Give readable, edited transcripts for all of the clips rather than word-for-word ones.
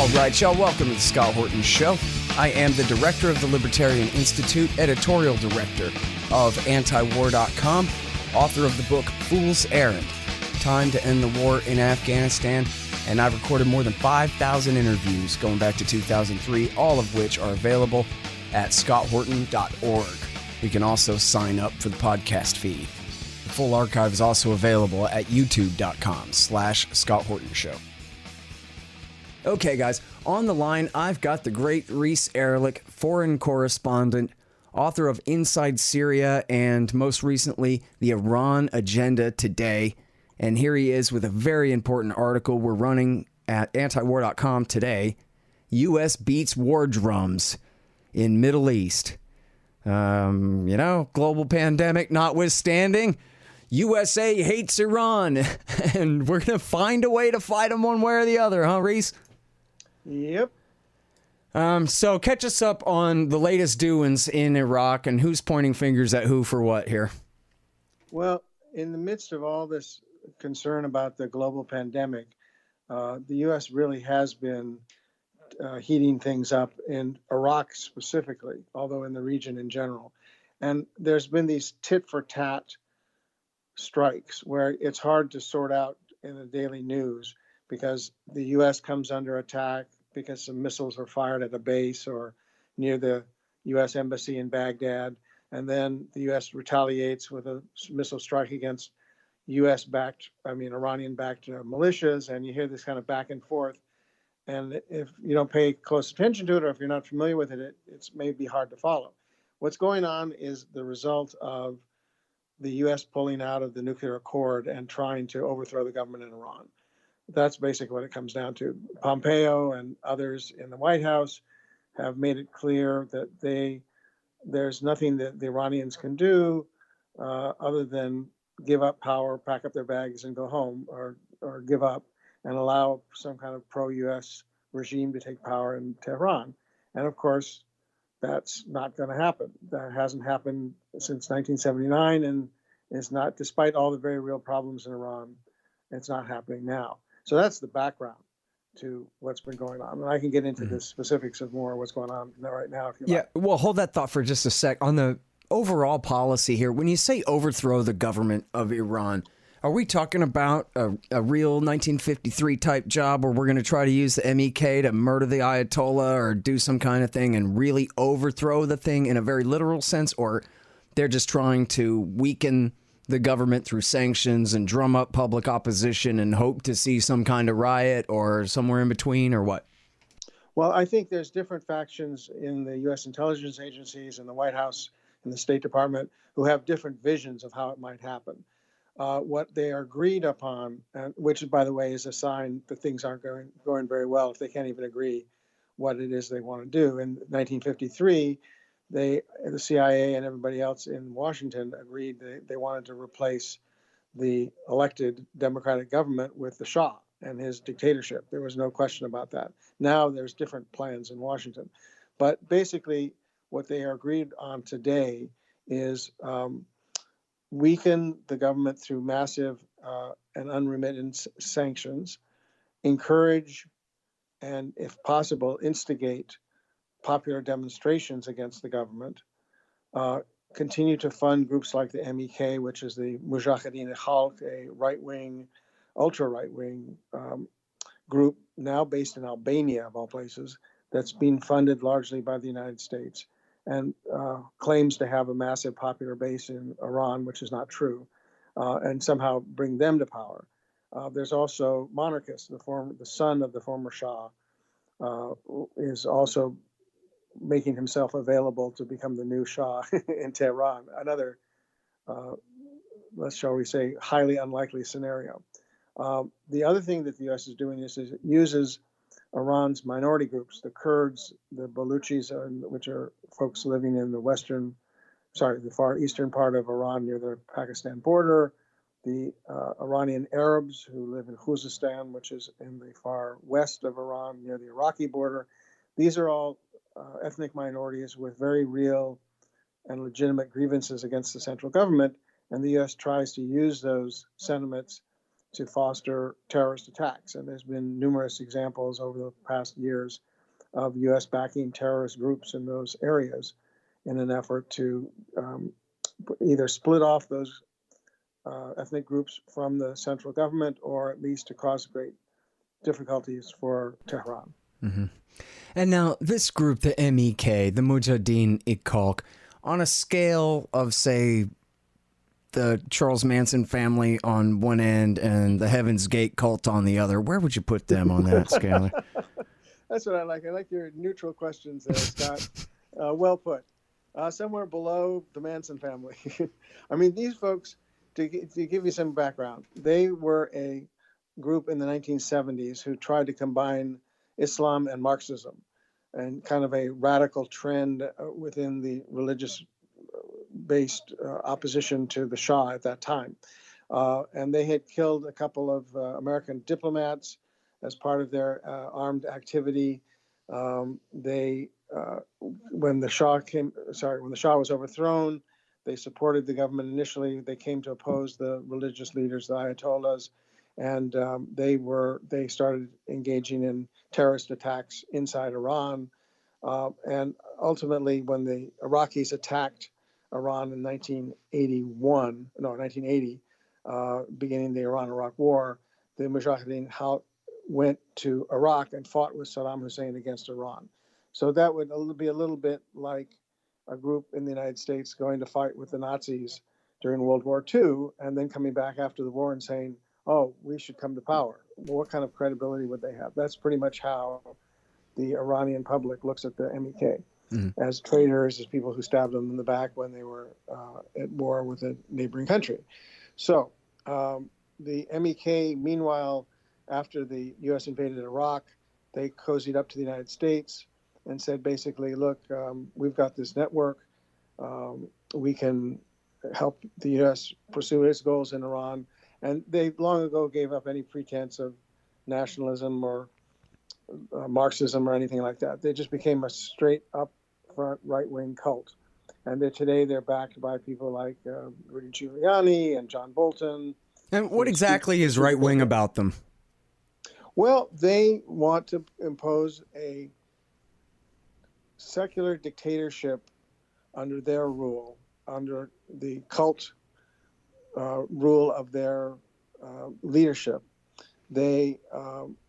All right, y'all, welcome to the Scott Horton Show. I am the director of the Libertarian Institute, editorial director of antiwar.com, author of the book Fool's Errand, Time to End the War in Afghanistan, and I've recorded more than 5,000 interviews going back to 2003, all of which are available at scotthorton.org. You can also sign up for the podcast feed. The full archive is also available at youtube.com/Scott Horton Show. Okay, guys, on the line, I've got the great Reese Erlich, foreign correspondent, author of Inside Syria, and most recently, The Iran Agenda Today. And here he is with a very important article we're running at antiwar.com today. U.S. beats war drums in Middle East. Global pandemic notwithstanding, USA hates Iran, and we're going to find a way to fight them one way or the other, huh, Reese? Yep. So catch us up on the latest doings in Iraq and who's pointing fingers at who for what here. Well, in the midst of all this concern about the global pandemic, the U.S. really has been heating things up in Iraq specifically, although in the region in general. And there's been these tit-for-tat strikes where it's hard to sort out in the daily news because the U.S. comes under attack because some missiles were fired at a base or near the U.S. embassy in Baghdad. And then the U.S. retaliates with a missile strike against Iranian-backed militias. And you hear this kind of back and forth. And if you don't pay close attention to it, or if you're not familiar with it, it's maybe hard to follow. What's going on is the result of the U.S. pulling out of the nuclear accord and trying to overthrow the government in Iran. That's basically what it comes down to. Pompeo and others in the White House have made it clear that there's nothing that the Iranians can do other than give up power, pack up their bags, and go home, or give up and allow some kind of pro-U.S. regime to take power in Tehran. And of course, that's not going to happen. That hasn't happened since 1979, and it's not, despite all the very real problems in Iran, it's not happening now. So that's the background to what's been going on. And I can get into the specifics of more of what's going on right now if you like. Yeah, well, hold that thought for just a sec. On the overall policy here, when you say overthrow the government of Iran, are we talking about a real 1953 type job where we're going to try to use the MEK to murder the Ayatollah or do some kind of thing and really overthrow the thing in a very literal sense? Or they're just trying to weaken the government through sanctions and drum up public opposition and hope to see some kind of riot or somewhere in between, or what? Well, I think there's different factions in the U.S. intelligence agencies and the White House and the State Department who have different visions of how it might happen. What they are agreed upon, which, by the way, is a sign that things aren't going very well if they can't even agree what it is they want to do. In 1953, the CIA and everybody else in Washington agreed they wanted to replace the elected democratic government with the Shah and his dictatorship. There was no question about that. Now there's different plans in Washington. But basically, what they are agreed on today is weaken the government through massive and unremitted sanctions, encourage and, if possible, instigate popular demonstrations against the government, continue to fund groups like the MEK, which is the Mujahideen Khalq, a right-wing, ultra-right-wing group now based in Albania, of all places, that's being funded largely by the United States and claims to have a massive popular base in Iran, which is not true, and somehow bring them to power. There's also monarchists. The son of the former Shah is also making himself available to become the new Shah in Tehran. Another, shall we say, highly unlikely scenario. The other thing that the U.S. is doing is it uses Iran's minority groups, the Kurds, the Baluchis, which are folks living in the far eastern part of Iran near the Pakistan border, the Iranian Arabs who live in Khuzestan, which is in the far west of Iran near the Iraqi border. These are all ethnic minorities with very real and legitimate grievances against the central government, and the U.S. tries to use those sentiments to foster terrorist attacks. And there's been numerous examples over the past years of U.S. backing terrorist groups in those areas in an effort to either split off those ethnic groups from the central government, or at least to cause great difficulties for Tehran. Mm-hmm. And now this group, the MEK, the Mujahideen-i-Khalq, on a scale of, say, the Charles Manson family on one end and the Heaven's Gate cult on the other, where would you put them on that scale? That's what I like. I like your neutral questions there, Scott. Well put. Somewhere below the Manson family. I mean, these folks, to give you some background, they were a group in the 1970s who tried to combine Islam and Marxism, and kind of a radical trend within the religious-based opposition to the Shah at that time. And they had killed a couple of American diplomats as part of their armed activity. When the Shah was overthrown, they supported the government initially. They came to oppose the religious leaders, the Ayatollahs, and they started engaging in terrorist attacks inside Iran. And ultimately, when the Iraqis attacked Iran in 1980, beginning the Iran-Iraq War, the Mujahideen went to Iraq and fought with Saddam Hussein against Iran. So that would be a little bit like a group in the United States going to fight with the Nazis during World War II, and then coming back after the war and saying, oh, we should come to power. Well, what kind of credibility would they have? That's pretty much how the Iranian public looks at the MEK, as traitors, as people who stabbed them in the back when they were at war with a neighboring country. So the MEK, meanwhile, after the U.S. invaded Iraq, they cozied up to the United States and said, basically, look, we've got this network. We can help the U.S. pursue its goals in Iran. And they long ago gave up any pretense of nationalism or Marxism or anything like that. They just became a straight up front right-wing cult. And today they're backed by people like Rudy Giuliani and John Bolton. And what exactly is right-wing about them? Well, they want to impose a secular dictatorship under their rule, under the cult rule of their leadership. They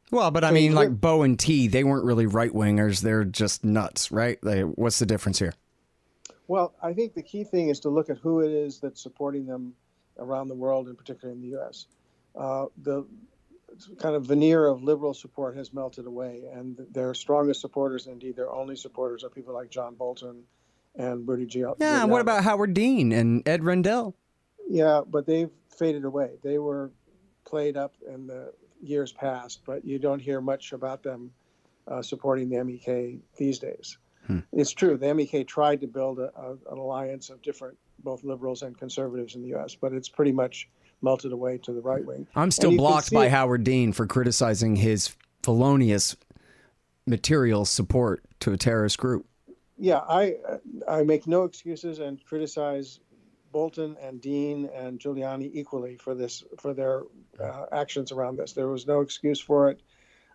but I mean, like Bo and T, they weren't really right-wingers. They're just nuts, right? What's the difference here? Well, I think the key thing is to look at who it is that's supporting them around the world, and particularly in the U.S. The kind of veneer of liberal support has melted away, and their strongest supporters, indeed their only supporters, are people like John Bolton and Rudy Giuliani. Yeah, what about Howard Dean and Ed Rendell? Yeah, but they've faded away. They were played up in the years past, but you don't hear much about them supporting the MEK these days. It's true, the MEK tried to build an alliance of different, both liberals and conservatives in the U.S., but it's pretty much melted away to the right wing. I'm still blocked by Howard Dean for criticizing his felonious material support to a terrorist group. Yeah, I make no excuses and criticize Bolton and Dean and Giuliani equally for their actions around this. There was no excuse for it,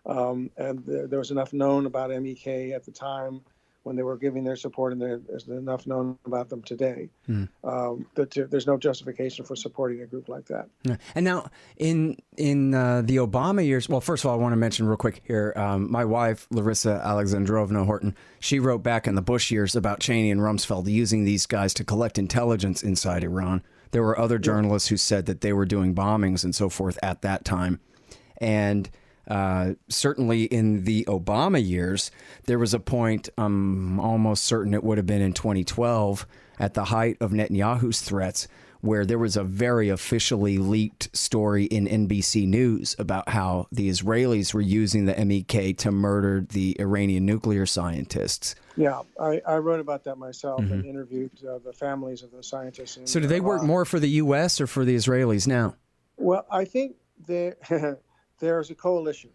and there was enough known about MEK at the time when they were giving their support, and there's enough known about them today. That there's no justification for supporting a group like that. And now, in the Obama years, well, first of all, I want to mention real quick here, my wife, Larissa Alexandrovna Horton, she wrote back in the Bush years about Cheney and Rumsfeld using these guys to collect intelligence inside Iran. There were other journalists who said that they were doing bombings and so forth at that time. And certainly in the Obama years, there was a point, I'm almost certain it would have been in 2012, at the height of Netanyahu's threats, where there was a very officially leaked story in NBC News about how the Israelis were using the MEK to murder the Iranian nuclear scientists. Yeah, I wrote about that myself and interviewed the families of the scientists. So do they work more for the U.S. or for the Israelis now? Well, I think there's a coalition,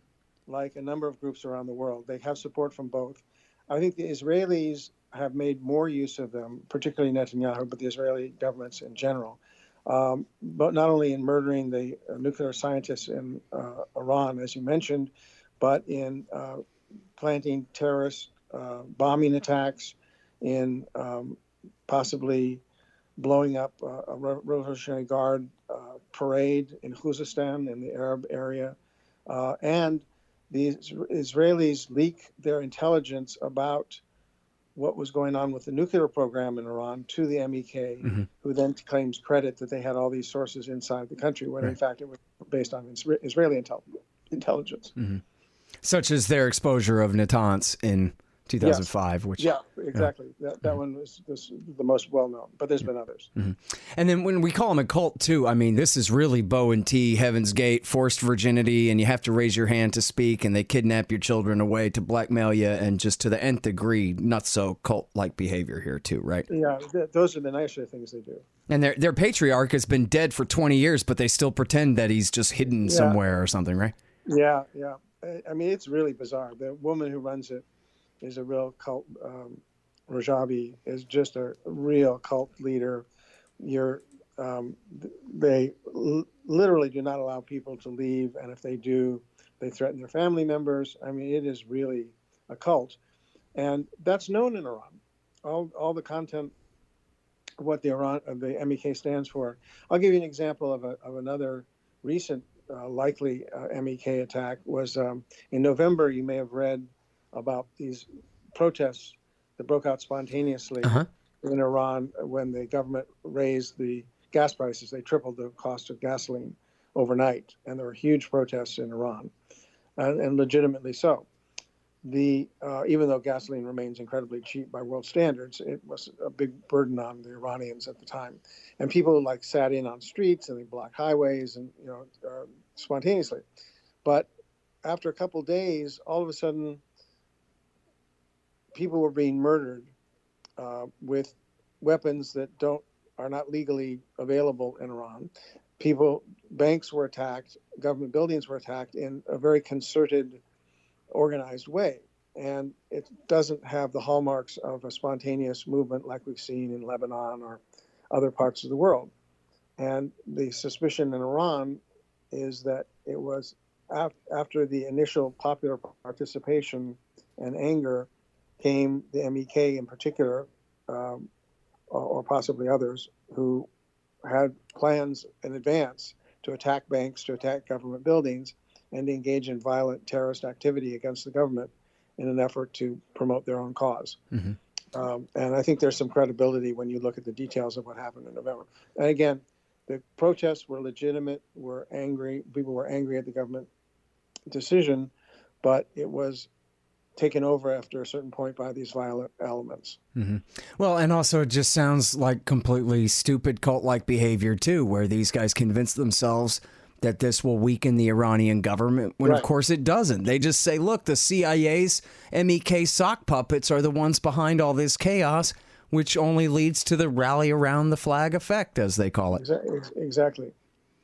like a number of groups around the world. They have support from both. I think the Israelis have made more use of them, particularly Netanyahu, but the Israeli governments in general, but not only in murdering the nuclear scientists in Iran, as you mentioned, but in planting terrorist bombing attacks, in possibly blowing up a Revolutionary Guard parade in Khuzestan in the Arab area. And the Israelis leak their intelligence about what was going on with the nuclear program in Iran to the MEK, who then claims credit that they had all these sources inside the country, when in fact it was based on Israeli intelligence. Such as their exposure of Natanz in 2005, which exactly. That one was the most well known, but there's been others. And then when we call them a cult too, I mean, this is really Bow and T, Heaven's Gate, forced virginity, and you have to raise your hand to speak, and they kidnap your children away to blackmail you, and just to the nth degree, not so cult-like behavior here too, right? Yeah, those are the nicer things they do. And their patriarch has been dead for 20 years, but they still pretend that he's just hidden somewhere or something, right? Yeah. I mean, it's really bizarre. The woman who runs it is a real cult. Rajabi is just a real cult leader. They literally do not allow people to leave, and if they do, they threaten their family members. I mean, it is really a cult, and that's known in Iran. All the content of what the MEK stands for. I'll give you an example of another recent likely MEK attack. Was in November. You may have read about these protests that broke out spontaneously in Iran when the government raised the gas prices. They tripled the cost of gasoline overnight, and there were huge protests in Iran, and legitimately so. Even though gasoline remains incredibly cheap by world standards, it was a big burden on the Iranians at the time, and people sat in on streets and they blocked highways and spontaneously. But after a couple of days, all of a sudden, people were being murdered with weapons that are not legally available in Iran. Banks were attacked, government buildings were attacked in a very concerted, organized way. And it doesn't have the hallmarks of a spontaneous movement like we've seen in Lebanon or other parts of the world. And the suspicion in Iran is that it was after the initial popular participation and anger came the MEK in particular, or possibly others, who had plans in advance to attack banks, to attack government buildings, and to engage in violent terrorist activity against the government in an effort to promote their own cause. And I think there's some credibility when you look at the details of what happened in November. And again, the protests were legitimate, people were angry at the government decision, but it was taken over after a certain point by these violent elements. Well, and also it just sounds like completely stupid cult-like behavior too, where these guys convince themselves that this will weaken the Iranian government, when of course it doesn't. They just say, look, the CIA's MEK sock puppets are the ones behind all this chaos, which only leads to the rally around the flag effect, as they call it. Exactly.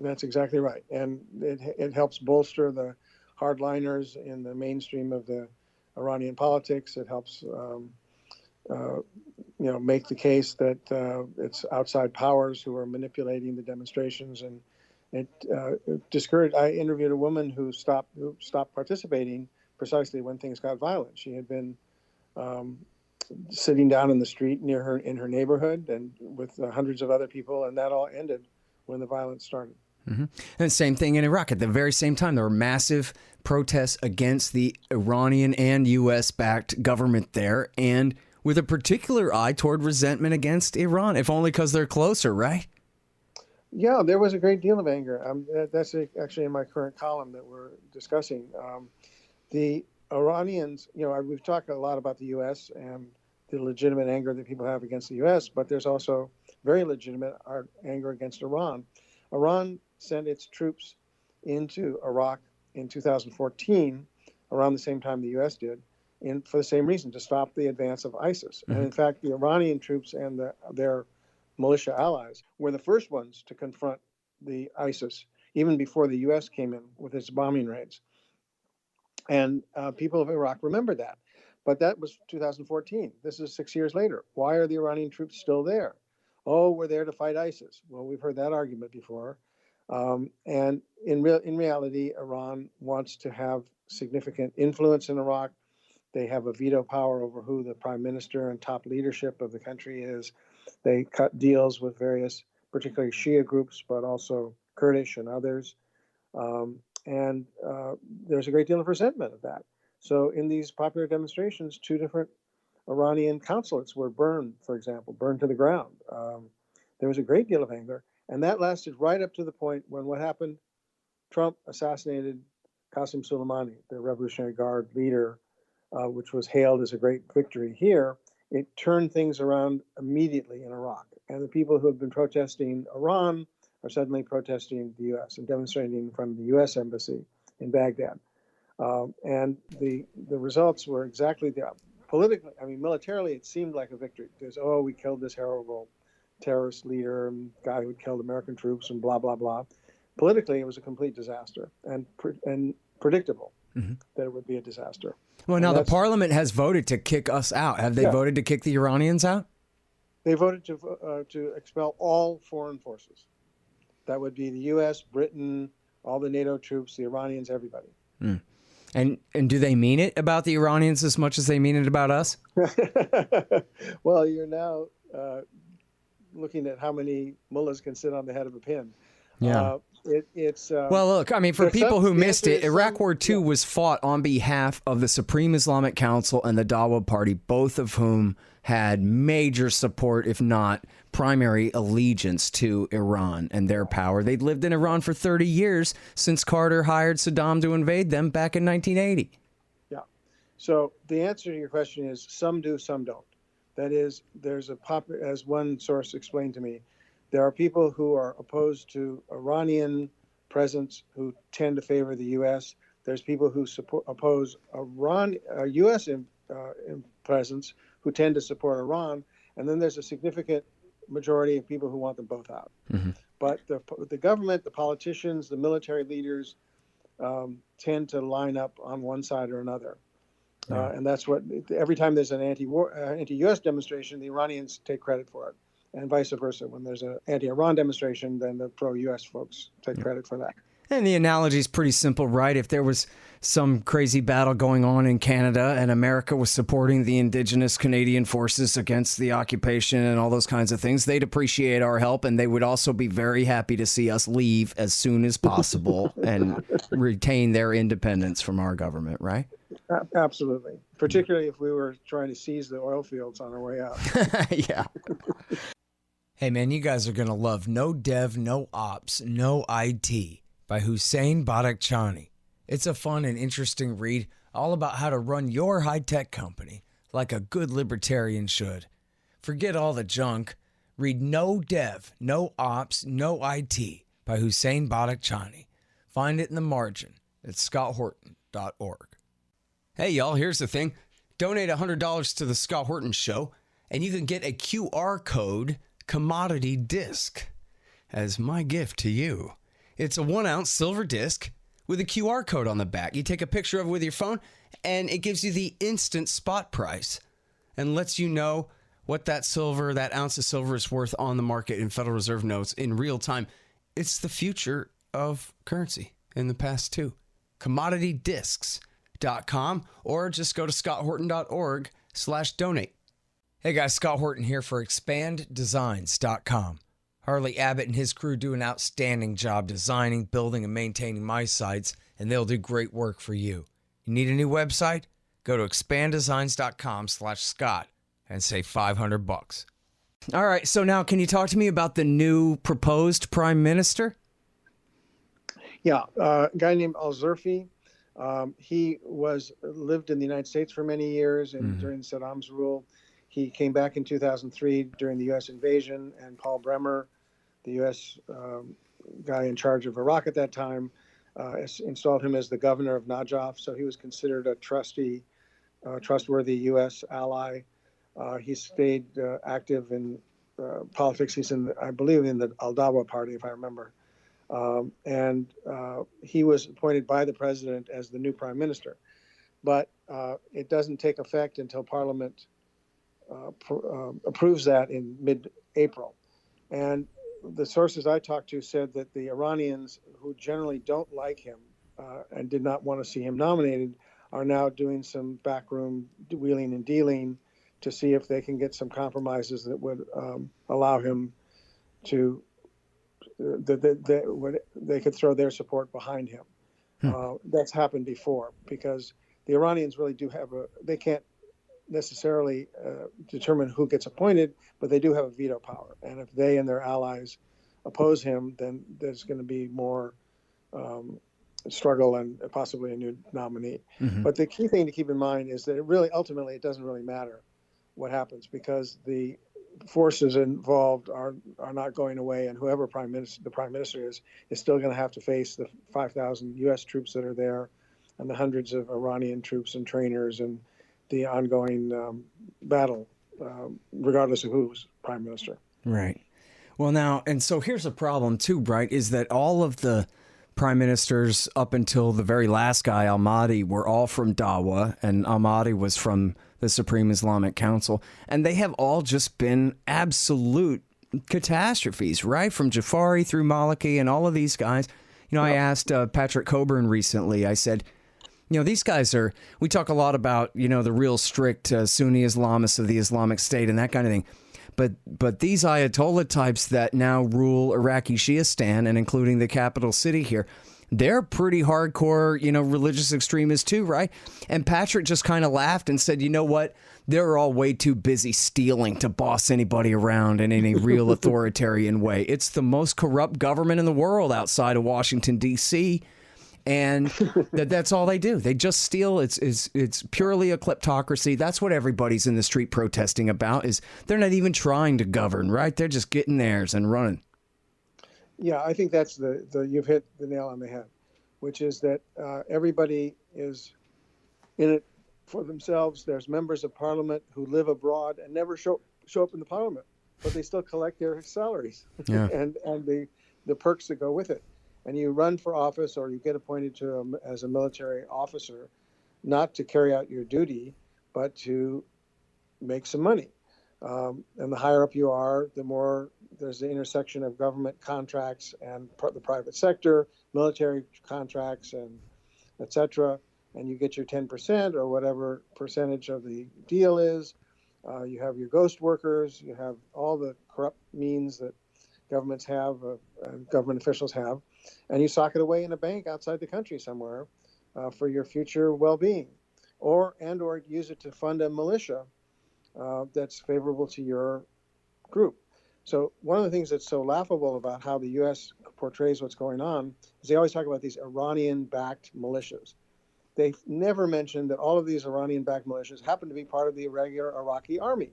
That's exactly right. And it helps bolster the hardliners in the mainstream of the Iranian politics. It helps, make the case that it's outside powers who are manipulating the demonstrations, and it discouraged. I interviewed a woman who stopped participating precisely when things got violent. She had been sitting down in the street in her neighborhood, and with hundreds of other people, and that all ended when the violence started. And same thing in Iraq. At the very same time, there were massive protests against the Iranian and U.S.-backed government there, and with a particular eye toward resentment against Iran, if only because they're closer, right? Yeah, there was a great deal of anger. That's actually in my current column that we're discussing. The Iranians, we've talked a lot about the U.S. and the legitimate anger that people have against the U.S., but there's also very legitimate anger against Iran. Iran sent its troops into Iraq in 2014, around the same time the U.S. did, for the same reason, to stop the advance of ISIS. And in fact, the Iranian troops and their militia allies were the first ones to confront the ISIS, even before the U.S. came in with its bombing raids. And people of Iraq remember that. But that was 2014. This is 6 years later. Why are the Iranian troops still there? oh, we're there to fight ISIS. Well, we've heard that argument before. And in reality, Iran wants to have significant influence in Iraq. They have a veto power over who the prime minister and top leadership of the country is. They cut deals with various, particularly Shia groups, but also Kurdish and others. And there's a great deal of resentment of that. So in these popular demonstrations, 2 different Iranian consulates were burned, for example, burned to the ground. There was a great deal of anger. And that lasted right up to the point when what happened, Trump assassinated Qasem Soleimani, the Revolutionary Guard leader, which was hailed as a great victory here. It turned things around immediately in Iraq. And the people who had been protesting Iran are suddenly protesting the U.S. and demonstrating from the U.S. embassy in Baghdad. And the results were exactly the politically, I mean, militarily, it seemed like a victory. There's, oh, we killed this horrible terrorist leader and guy who had killed American troops and blah, blah, blah. Politically, it was a complete disaster and predictable that it would be a disaster. Well, now the parliament has voted to kick us out. Have they voted to kick the Iranians out? They voted to expel all foreign forces. That would be the U.S., Britain, all the NATO troops, the Iranians, everybody. And do they mean it about the Iranians as much as they mean it about us? Well, you're now looking at how many mullahs can sit on the head of a pin. Yeah. It's well, look, I mean, for people who missed it, Iraq War II was fought on behalf of the Supreme Islamic Council and the Dawa Party, both of whom had major support, if not primary allegiance to Iran and their power. They'd lived in Iran for 30 years since Carter hired Saddam to invade them back in 1980. Yeah. So the answer to your question is some do, some don't. That is, there's as one source explained to me, there are people who are opposed to Iranian presence who tend to favor the U.S. There's people who oppose U.S. presence who tend to support Iran. And then there's a significant majority of people who want them both out. But the government, the politicians, the military leaders tend to line up on one side or another. And that's what, every time there's an anti-U.S. demonstration, the Iranians take credit for it. And vice versa. When there's an anti-Iran demonstration, then the pro-U.S. folks take credit for that. And the analogy is pretty simple, right? If there was some crazy battle going on in Canada and America was supporting the indigenous Canadian forces against the occupation and all those kinds of things, they'd appreciate our help, and they would also be very happy to see us leave as soon as possible and retain their independence from our government, right? Absolutely. Particularly if we were trying to seize the oil fields on our way out. Yeah. Hey, man, you guys are going to love No Dev, No Ops, No IT by Hussein Badakhshani. It's a fun and interesting read all about how to run your high-tech company like a good libertarian should. Forget all the junk. Read No Dev, No Ops, No IT by Hussein Badakhshani. Find it in the margin at scotthorton.org. Hey, y'all, here's the thing. Donate $100 to the Scott Horton Show, and you can get a QR code commodity disc as my gift to you. It's a 1-ounce silver disc with a QR code on the back. You take a picture of it with your phone, and it gives you the instant spot price and lets you know what that ounce of silver is worth on the market in Federal Reserve notes in real time. It's the future of currency in the past, too. CommodityDiscs.com, or just go to scotthorton.org/donate. Hey guys, Scott Horton here for expanddesigns.com. Harley Abbott and his crew do an outstanding job designing, building, and maintaining my sites, and they'll do great work for you. You need a new website? Go to expanddesigns.com/Scott and save $500. All right, so now can you talk to me about the new proposed prime minister? Yeah, a guy named Al-Zurfi. He lived in the United States for many years and during Saddam's rule. He came back in 2003 during the U.S. invasion, and Paul Bremer, the U.S. Guy in charge of Iraq at that time, installed him as the governor of Najaf. So he was considered a trustworthy U.S. ally. He stayed active in politics. He's I believe, in the Al-Dawa party, if I remember. And he was appointed by the president as the new prime minister. But it doesn't take effect until Parliament approves that in mid-April. And the sources I talked to said that the Iranians, who generally don't like him and did not want to see him nominated, are now doing some backroom wheeling and dealing to see if they can get some compromises that would allow him to, they could throw their support behind him. That's happened before, because the Iranians really do have they can't necessarily determine who gets appointed, but they do have a veto power. And if they and their allies oppose him, then there's going to be more struggle and possibly a new nominee. But the key thing to keep in mind is that ultimately it doesn't really matter what happens, because the forces involved are not going away, and whoever the prime minister is still going to have to face the 5,000 U.S. troops that are there, and the hundreds of Iranian troops and trainers, and the ongoing battle, regardless of who's prime minister. Right. Well, now, and so here's a problem too, right? Is that all of the prime ministers up until the very last guy, Al-Mahdi, were all from Dawa, and Al-Mahdi was from the Supreme Islamic Council, and they have all just been absolute catastrophes, right? From Jafari through Maliki and all of these guys. You know, I asked Patrick Coburn recently, I said, you know, these guys we talk a lot about, you know, the real strict Sunni Islamists of the Islamic State and that kind of thing. But these Ayatollah types that now rule Iraqi Shiistan, and including the capital city here, they're pretty hardcore, you know, religious extremists too, right? And Patrick just kind of laughed and said, you know what? They're all way too busy stealing to boss anybody around in any real authoritarian way. It's the most corrupt government in the world outside of Washington, D.C., and that's all they do. They just steal. It's purely a kleptocracy. That's what everybody's in the street protesting about. Is they're not even trying to govern, right? They're just getting theirs and running. Yeah, I think that's you've hit the nail on the head, which is that everybody is in it for themselves. There's members of parliament who live abroad and never show up in the parliament, but they still collect their salaries and the perks that go with it. And you run for office, or you get appointed as a military officer, not to carry out your duty, but to make some money. And the higher up you are, the more there's the intersection of government contracts and the private sector, military contracts, and et cetera. And you get your 10% or whatever percentage of the deal is. You have your ghost workers. You have all the corrupt means that governments have, government officials have. And you sock it away in a bank outside the country somewhere for your future well-being, or use it to fund a militia that's favorable to your group. So one of the things that's so laughable about how the U.S. portrays what's going on is they always talk about these Iranian-backed militias. They've never mentioned that all of these Iranian-backed militias happen to be part of the irregular Iraqi army.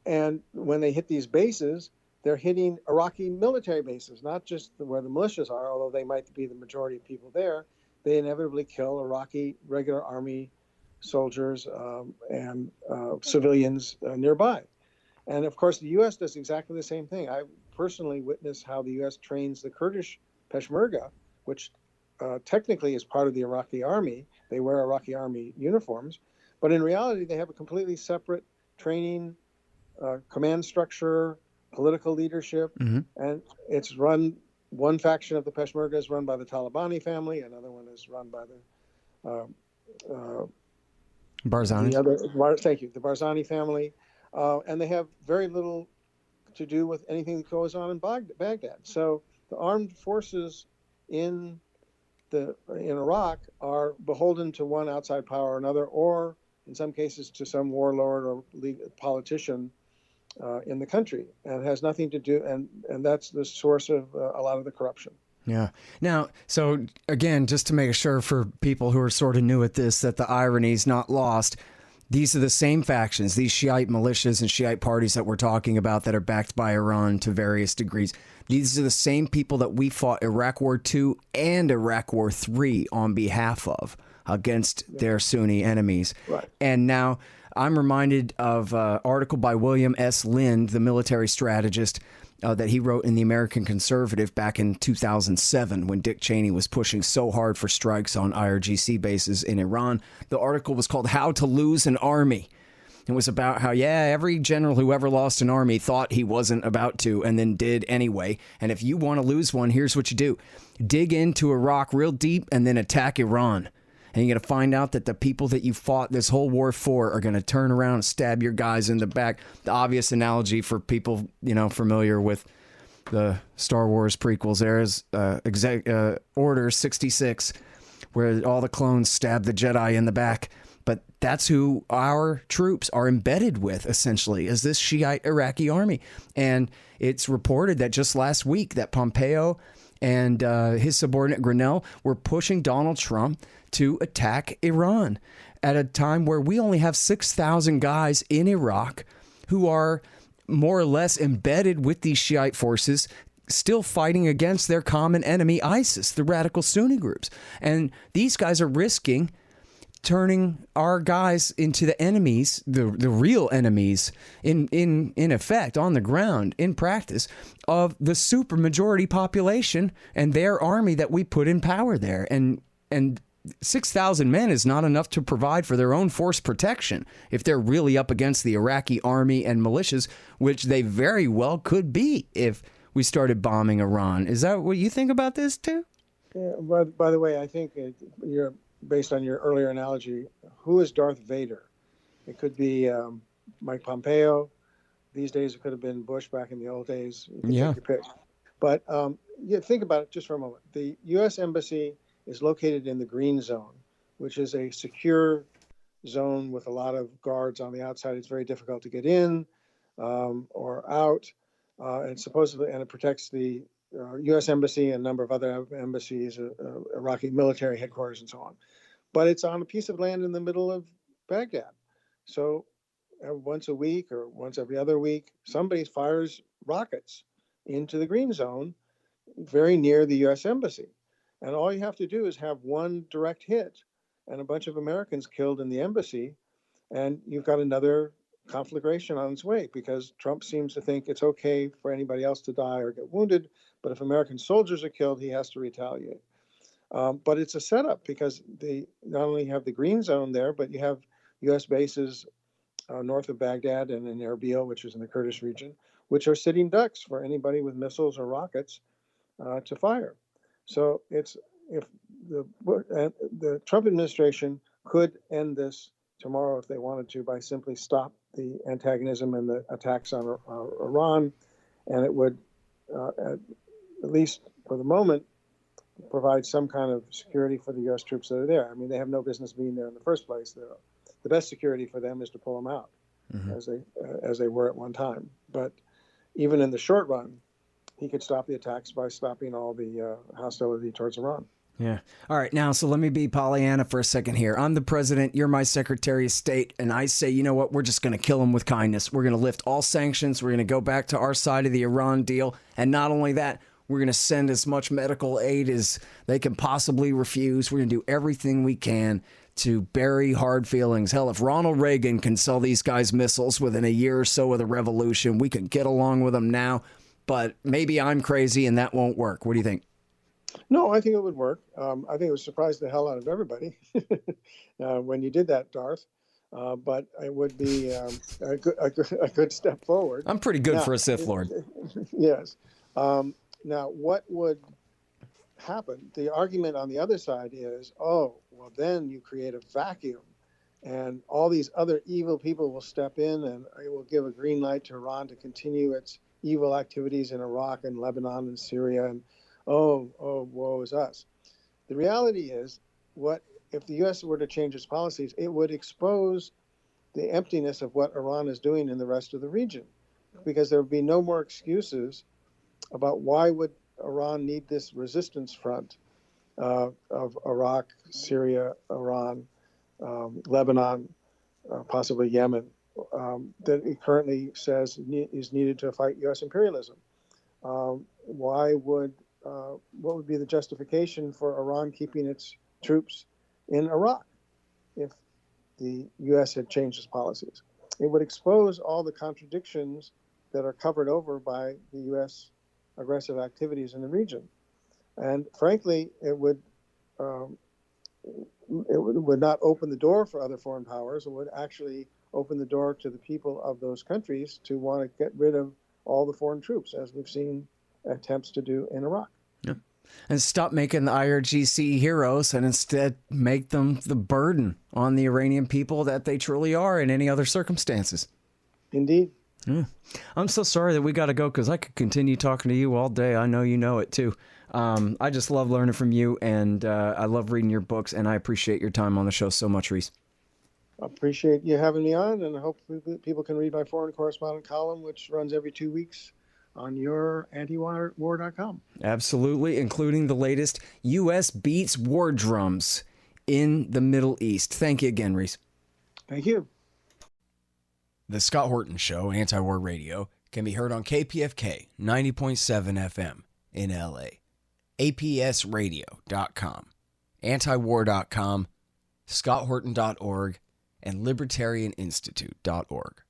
And when they hit these bases, they're hitting Iraqi military bases, not just where the militias are, although they might be the majority of people there. They inevitably kill Iraqi regular army soldiers and civilians nearby. And of course, the U.S. does exactly the same thing. I personally witnessed how the U.S. trains the Kurdish Peshmerga, which technically is part of the Iraqi army. They wear Iraqi army uniforms, but in reality, they have a completely separate training, command structure, political leadership, and it's run. One faction of the Peshmerga is run by the Talabani family, another one is run by the Barzani. The Barzani family, and they have very little to do with anything that goes on in Baghdad. So the armed forces in Iraq are beholden to one outside power or another, or in some cases to some warlord or politician in the country, and it has nothing to do, and that's the source of a lot of the corruption. Yeah. Now, so again, just to make sure for people who are sort of new at this, that the irony's not lost, these are the same factions, these Shiite militias and Shiite parties that we're talking about that are backed by Iran to various degrees. These are the same people that we fought Iraq War II and Iraq War III on behalf of against their Sunni enemies. Right. And now I'm reminded of an article by William S. Lind, the military strategist, that he wrote in the American Conservative back in 2007 when Dick Cheney was pushing so hard for strikes on IRGC bases in Iran. The article was called How to Lose an Army. It was about how, every general who ever lost an army thought he wasn't about to and then did anyway. And if you want to lose one, here's what you do. Dig into Iraq real deep and then attack Iran. And you're going to find out that the people that you fought this whole war for are going to turn around and stab your guys in the back. The obvious analogy for people, familiar with the Star Wars prequels there is Order 66, where all the clones stab the Jedi in the back. But that's who our troops are embedded with, essentially, is this Shiite Iraqi army. And it's reported that just last week that Pompeo and his subordinate Grinnell were pushing Donald Trump to attack Iran at a time where we only have 6,000 guys in Iraq who are more or less embedded with these Shiite forces, still fighting against their common enemy, ISIS, the radical Sunni groups. And these guys are risking turning our guys into the enemies, the real enemies, in effect, on the ground, in practice, of the supermajority population and their army that we put in power there. And 6,000 men is not enough to provide for their own force protection if they're really up against the Iraqi army and militias, which they very well could be if we started bombing Iran. Is that what you think about this too? Yeah, by the way, I think you're based on your earlier analogy. Who is Darth Vader? It could be Mike Pompeo. These days, it could have been Bush back in the old days. You can take your pick. But think about it just for a moment. The U.S. Embassy is located in the Green Zone, which is a secure zone with a lot of guards on the outside. It's very difficult to get in or out, and it protects the U.S. Embassy and a number of other embassies, Iraqi military headquarters, and so on. But it's on a piece of land in the middle of Baghdad. So once a week or once every other week, somebody fires rockets into the Green Zone very near the U.S. Embassy. And all you have to do is have one direct hit and a bunch of Americans killed in the embassy, and you've got another conflagration on its way, because Trump seems to think it's okay for anybody else to die or get wounded, but if American soldiers are killed, he has to retaliate. But it's a setup, because they not only have the Green Zone there, but you have U.S. bases north of Baghdad and in Erbil, which is in the Kurdish region, which are sitting ducks for anybody with missiles or rockets to fire. So if the Trump administration could end this tomorrow if they wanted to by simply stop the antagonism and the attacks on Iran, and it would, at least for the moment, provide some kind of security for the U.S. troops that are there. I mean, they have no business being there in the first place. The best security for them is to pull them out, as they were at one time. But even in the short run, he could stop the attacks by stopping all the hostility towards Iran. Yeah. All right. Now, so let me be Pollyanna for a second here. I'm the president. You're my Secretary of State. And I say, you know what? We're just going to kill him with kindness. We're going to lift all sanctions. We're going to go back to our side of the Iran deal. And not only that, we're going to send as much medical aid as they can possibly refuse. We're going to do everything we can to bury hard feelings. Hell, if Ronald Reagan can sell these guys missiles within a year or so of the revolution, we could get along with them now. But maybe I'm crazy and that won't work. What do you think? No, I think it would work. I think it would surprise the hell out of everybody when you did that, Darth. But it would be a good step forward. I'm pretty good for a Sith Lord. Yes. Now, what would happen? The argument on the other side is, then you create a vacuum, and all these other evil people will step in, and it will give a green light to Iran to continue its evil activities in Iraq and Lebanon and Syria, and woe is us. The reality is, what if the U.S. were to change its policies? It would expose the emptiness of what Iran is doing in the rest of the region, because there would be no more excuses about why would Iran need this resistance front of Iraq, Syria, Iran, Lebanon, possibly Yemen, that it currently says is needed to fight U.S. imperialism. What would be the justification for Iran keeping its troops in Iraq if the U.S. had changed its policies? It would expose all the contradictions that are covered over by the U.S. aggressive activities in the region. And frankly, it would not open the door for other foreign powers. It would actually open the door to the people of those countries to want to get rid of all the foreign troops, as we've seen attempts to do in Iraq. Yeah. And stop making the IRGC heroes and instead make them the burden on the Iranian people that they truly are in any other circumstances. Indeed. Yeah. I'm so sorry that we got to go because I could continue talking to you all day. I know you know it too. I just love learning from you, and I love reading your books, and I appreciate your time on the show so much, Reese. I appreciate you having me on, and hopefully people can read my foreign correspondent column, which runs every 2 weeks on your antiwar.com. Absolutely, including the latest U.S. beats war drums in the Middle East. Thank you again, Reese. Thank you. The Scott Horton Show, Anti-War Radio, can be heard on KPFK 90.7 FM in L.A., APSradio.com, antiwar.com, scotthorton.org, and libertarianinstitute.org.